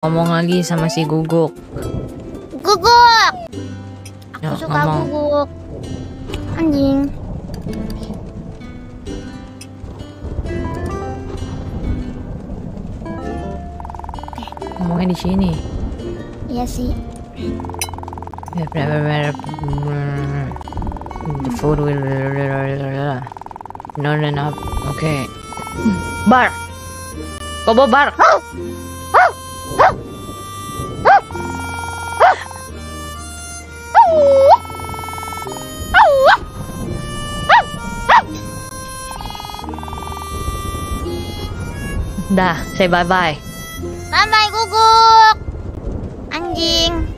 Ngomong lagi sama si Guguk. Guguk! Aku Ya, suka ngomong. guguk. Anjing. Ngomongnya di sini. Iya sih. The food will not enough. Okay. Bar. Kobo bar. Dah, say bye-bye. Bye-bye guguk. Anjing.